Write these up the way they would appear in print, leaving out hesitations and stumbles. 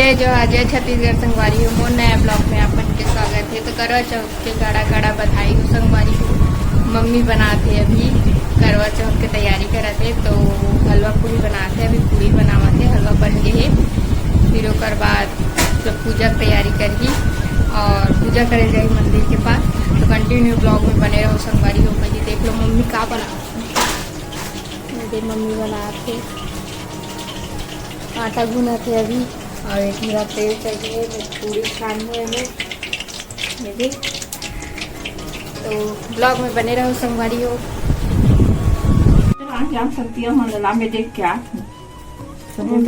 जय जोहार, जय छत्तीसगढ़ संगवारी हो। मोर नया ब्लॉग में आपन के स्वागत है। तो करवा चौथ के गाड़ा गाड़ा बधाई हो संगवारी हो। मम्मी बनाते अभी करवा चौथ की तैयारी करते, तो हलवा पूरी बनाते, अभी पूरी बनावते, हलवा बन गए है। फिर ओकर बाद जब पूजा तैयारी करी और पूजा करे जाए मंदिर के पास, तो कंटिन्यू ब्लॉग में बने रहो संगवारी हो। कहीं देख लो मम्मी का बनाते, मम्मी बनाते आटा गूंथते अभी, और एक मेरा तेल चाहिए पूरी छानने में। ये भी तो ब्लॉग में बने रहो संगवारी हो। में देख क्या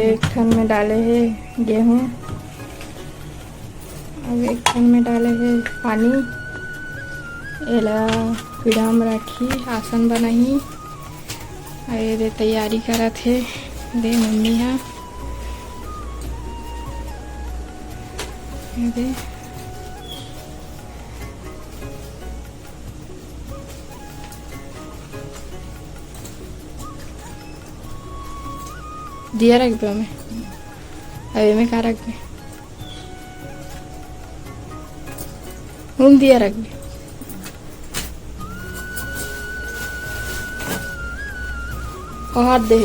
एक ठन में डाले हैं गेहूँ, अब एक ठन में डाले हैं पानी। एला पीढ़ा में रखी आसन बनाही, अरे तैयारी करत है दे मम्मी है। दे दिया रख दो में, अभी में का रख दे दिया रख दे। और हाथ दे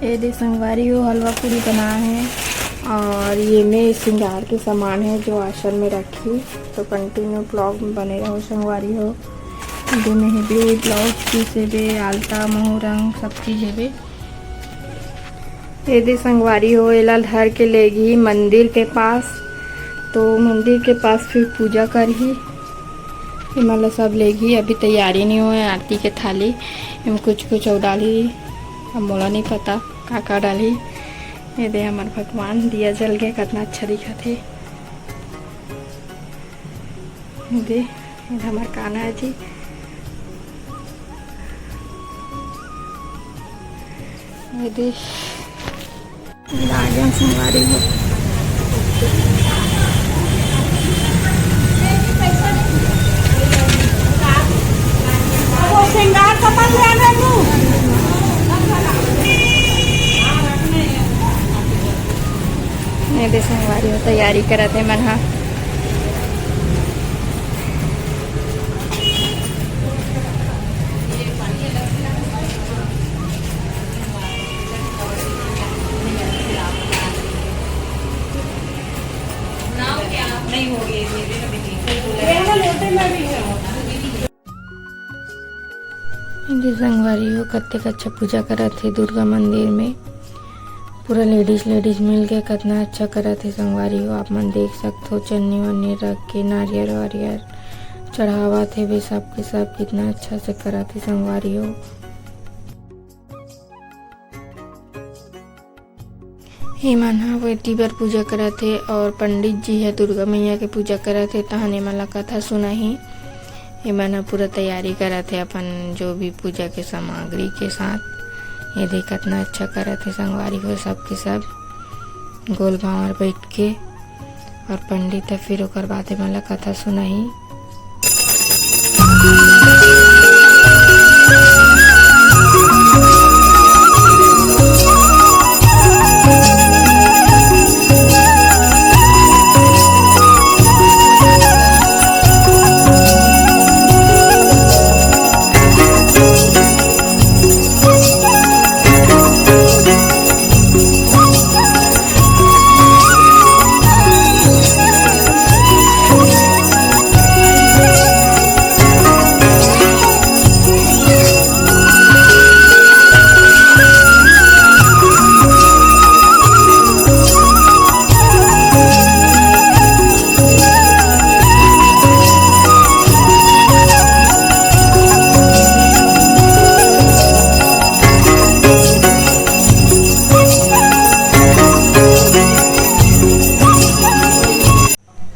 ये दे संगवारी हो हलवा पूरी बना है, और ये में श्रृंगार के सामान है जो आसन में रखी। तो कंटिन्यू ब्लॉग में बने रहो संगवारी हो। दे में है बे ब्लाउज पीस है बे, आलता मोहरंग सब चीज है बे। ये दे संगवारी हो एला धर के लेगी मंदिर के पास, तो मंदिर के पास फिर पूजा करही। मतलब सब लेगी, अभी तैयारी नहीं हुई आरती के थाली में कुछ और डाली, अब मोला नहीं पता का डाली। ये दे हमार भगवान दिया जल गया, कितना अच्छा दिखा थे। दे हमार कान्हा है जी, ये दे आगे संगवारी हो। दे संगवारी हो तैयारी करते मन हा। संगवारी हो कत्ते अच्छा पूजा करत है दुर्गा मंदिर में, पूरा लेडीज मिल के कितना अच्छा करत है संगवारी हो। आप मन देख सकते हो चन्नी वन्नी रख के नारियल वारियल चढ़ावा थे वे सब के सब, कितना अच्छा से करत है संगवारी हो। हे मन हा बेटी बर पूजा करत है, और पंडित जी है दुर्गा मैया के पूजा करत है, तहन ए मन ला कथा सुनाही। ए मन पूरा तैयारी करत है अपन जो भी पूजा के सामग्री के साथ। ये देख कितना अच्छा करत है संगवारी हो, सब के सब गोल भावर बैठ के, और पंडित है फिर ओकर बाद मन ला कथा सुनाही।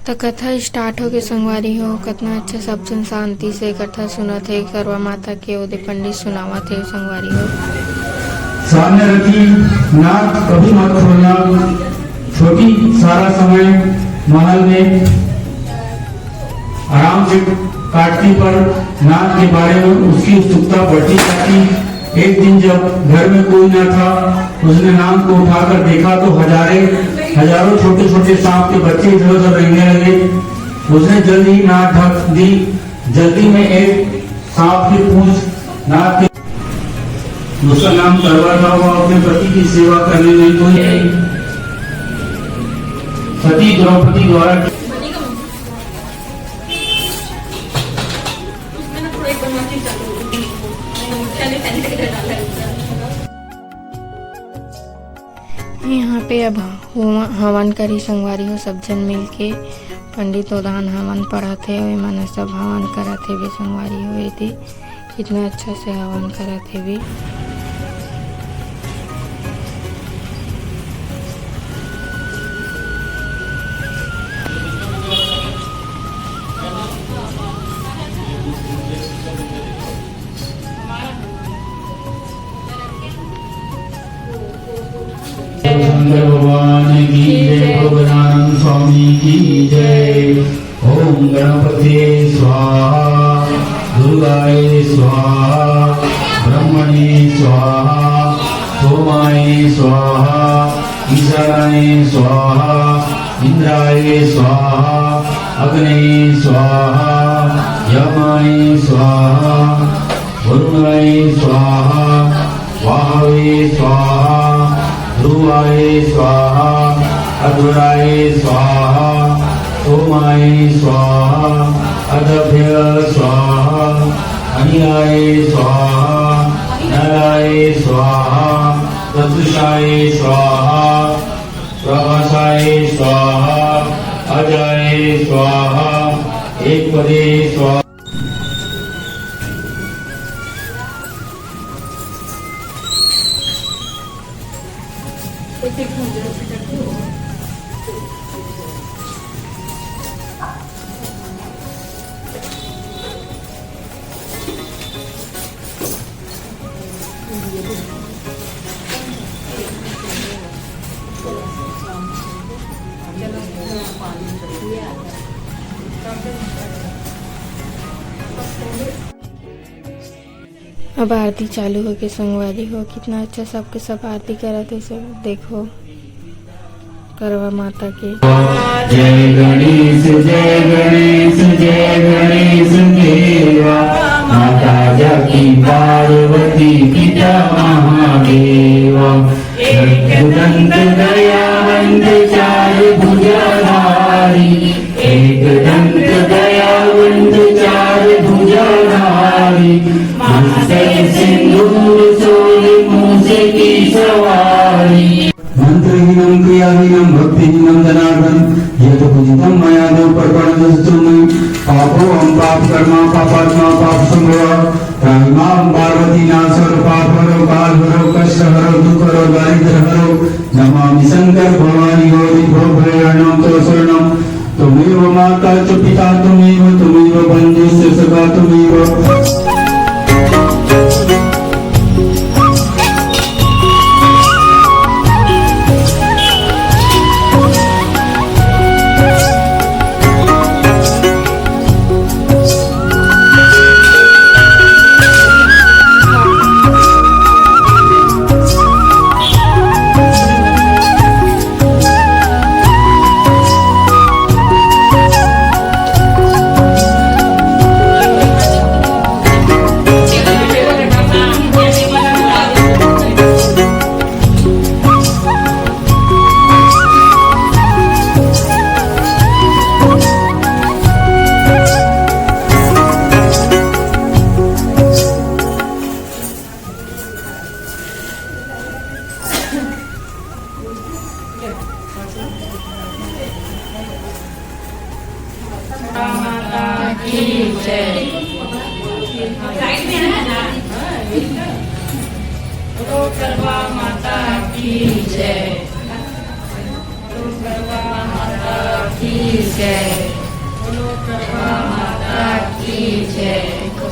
तो कथा स्टार्ट हो के संगवारी हो, कितना अच्छा सब जन शांति से कथा सुनत है। करवा माता के ओदे पंडित सुनावत है संगवारी हो। सामने रखी नाक कभी मत खोलना, छोटी सारा समय महल में आराम से काटती पर नाक के बारे में उसकी उत्सुकता बढ़ती जाती। एक दिन जब घर में कोई न था, उसने नाक को उठाकर देखा तो हजारों छोटे छोटे सांप के बच्चे इधर उधर रहने लगे। उसने जल्दी ही नाक ढक दी। जल्दी में एक सांप की पूंछ नाक के, उसका नाम करवा था। वह अपने पति की सेवा करने में कोई सती द्रौपदी द्वारा यहाँ पे अब हवन करी संगवारी हो सब जन मिल के पंडित उदान हवन पढ़ा थे। मैंने सब हवन करा थे भी संगवारी हुए थे। कितना अच्छा से हवन करा थे भी। शंकर भगवान की जय, भगवान स्वामी की जय। ओम गणपते स्वाहा, दुर्गाय स्वाहा, ब्रह्मणे स्वाहा, सोमाय स्वाहा, ईशानाय स्वाहा, इंद्राय स्वाहा, अग्नये स्वाहा, यमाय स्वाहा, वरुणाय स्वाहा, वाहवे स्वाहा, ध्रुवाय स्वाहा, अधुराय स्वाहा, सोमाय स्वाहा, अदभ्य स्वाहा, अनिलाय स्वाहा, नराय स्वाहा, सदृशाय स्वाहा, प्रभासाय स्वाहा, अजाय स्वाहा, एक पदे स्वाहा। अब आरती चालू हो के संगवारी हो कितना अच्छा सबके सब आरती करते सब देखो करवा माता के। जय गणेश जय गणेश जय गणेश देवा, माता जकी पार्वती पिता महादेवा। एक दंत दयावंत चार भुजाधारी, एक दंत दयावंत चार भुजाधारी, माथे सिंदूर सोई मूंछ की सवारी। मंत्रहीनं क्रियाहीनं भक्तिहीनं जनार्दन, यत् पूजितं मया देव प्रकरणस्तु मयि। पापोऽहं पापकर्मा पापात्मा पापसंभवः, त्राहि मां पार्वती नाशः पापहरो कालहरो कष्टहरो दुःखहरो दारिद्र्यहरो। नमामि शंकर भवानी गौरी भवभयार्णवं तव शरणं। त्वमेव माता च पिता त्वमेव बन्धुश्च सखा त्वमेव।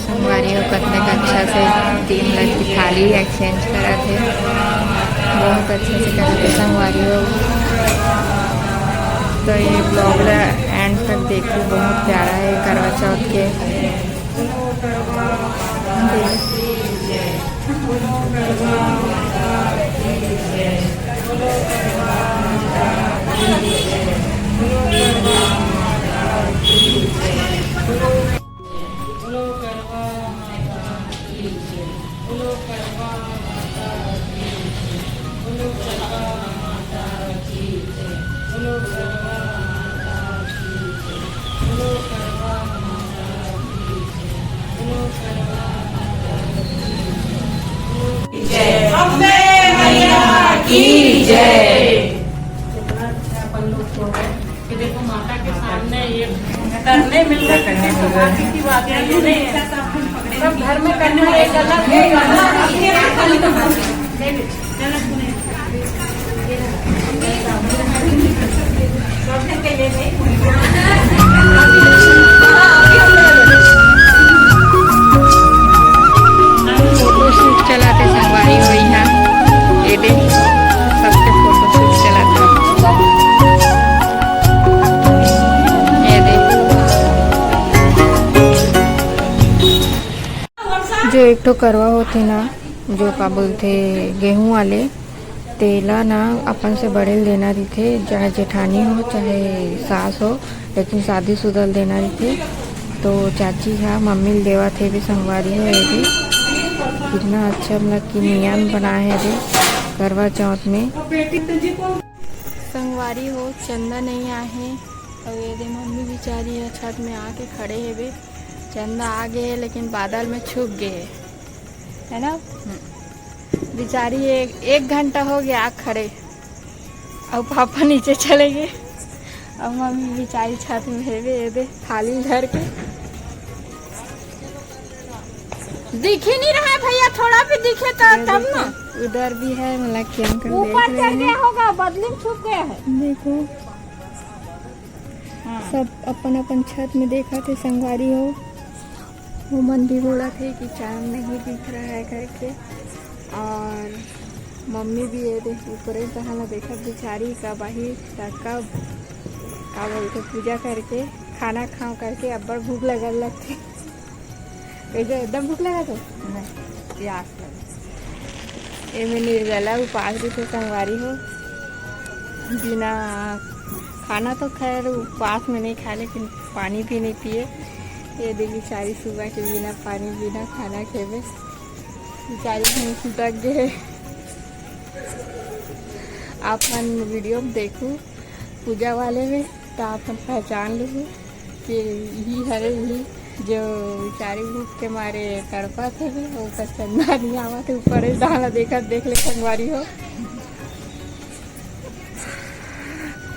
संगवारी हो कतने अच्छा से 3 लाख की थाली एक्सचेंज करा थे, बहुत अच्छे से करा थे संगवारी हो। तो ये ब्लॉग एंड तक देखो, बहुत प्यारा है करवा चौथ के। की जय। देखो माता के सामने ये करने मिलकर करने की बात है, ये नहीं है सब घर में करने में एक अलग है। फोटोशूट चलाते संगवारी हो यहाँ, ये देख सबके फोटोशूट चलाते। ये देख जो एक तो करवा होते ना, जो का बोलते गेहूं वाले तेला ना अपन से बड़े लेना रही, चाहे जेठानी हो चाहे सास हो, लेकिन शादीशुदा देना रही। तो चाची हा मम्मी देवा थे भी संगवारी हो। ये भी कितना अच्छा मतलब कि नियम बना है रे करवा चौथ में। संगवारी हो चंदा नहीं आए हैं, और ये दे मम्मी बेचारी है छत में आके खड़े है वे। चंदा आ गए है लेकिन बादल में छुप गए है ना बेचारी। एक घंटा हो गया खड़े, और पापा नीचे चले गए, और मम्मी बेचारी छत में है वे। ये दे थाली धर के दिख ही नहीं रहा है भैया, थोड़ा भी दिखे तो तब ना। उधर भी है मतलब कि अंकल ऊपर चढ़ गया होगा, बदली में छुप गया है। देखो सब अपन अपन छत में देखा थे संगवारी हो। वो मन भी बोला थे कि चांद नहीं दिख रहा है करके, और मम्मी भी ये देख ऊपर कहाँ देखा बेचारी का बाही कब का बोलते पूजा करके खाना खाओ करके अब्बड़ भूख लगल लगती। वैसे एकदम भूख लगा तो प्यास ये में निर्जला उपास भी थे संगवारी हो, बिना खाना तो खैर उपवास में नहीं खाए, लेकिन पानी भी नहीं पिए। ये देखिए बेचारी सुबह के बिना पानी बिना खाना खेबे बेचारी मुँह सुटक गए। अपन वीडियो में देखूँ पूजा वाले में तो अपन पहचान लूँ कि यही हरे यही जो बेचारी भूख के मारे तड़पा थे वो का चंदा नहीं आवा थे ऊपर डाला देखा देख ले संगवारी हो।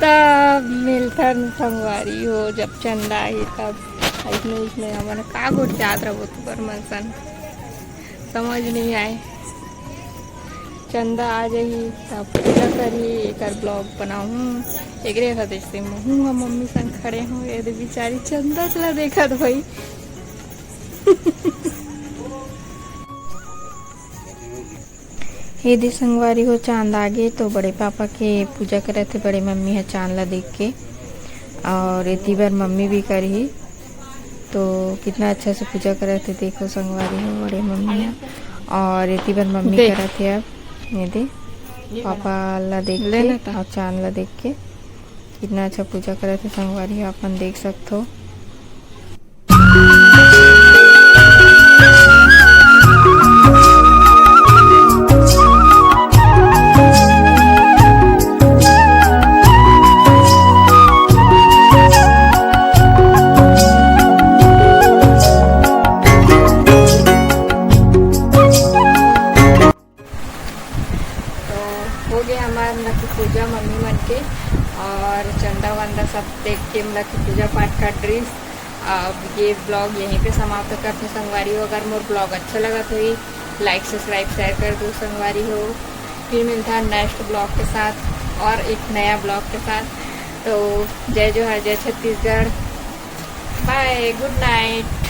तब मिलता संगवारी हो जब चंदा आई तब इसमें हमारे का गोट याद रहो तो पर मनसन समझ नहीं आए। चंदा आ जाही तब पूजा करी एक ब्लॉग बनाऊँ एक खाते हूँ हम मम्मी संग खड़े हूँ। ये बेचारी चंदा चला देखा तो भाई यदि संगवारी हो चांद आ गए तो बड़े पापा के पूजा करे थे, बड़े मम्मी है चांद ला देख के, और इतनी बार मम्मी भी करी तो कितना अच्छा से पूजा करे थे। देखो संगवारी हो बड़े मम्मी है, और इतनी बार मम्मी करे थे। अब यदि पापा ला देख ले और चांद ला देख के कितना अच्छा पूजा करे थे संगवारी हो, अपन देख सकते हो। हो गया हमारा मतलब की पूजा मम्मी मन के, और चंदा वंदा सब देख के मतलब की पूजा पाठ का ड्रेस। अब ये ब्लॉग यहीं पे समाप्त करते संगवारी हो। अगर मोर ब्लॉग अच्छा लगा तो ही लाइक सब्सक्राइब शेयर कर दो संगवारी हो। फिर मिलता है नेक्स्ट ब्लॉग के साथ और एक नया ब्लॉग के साथ। तो जय जोहार, जय छत्तीसगढ़, बाय, गुड नाइट।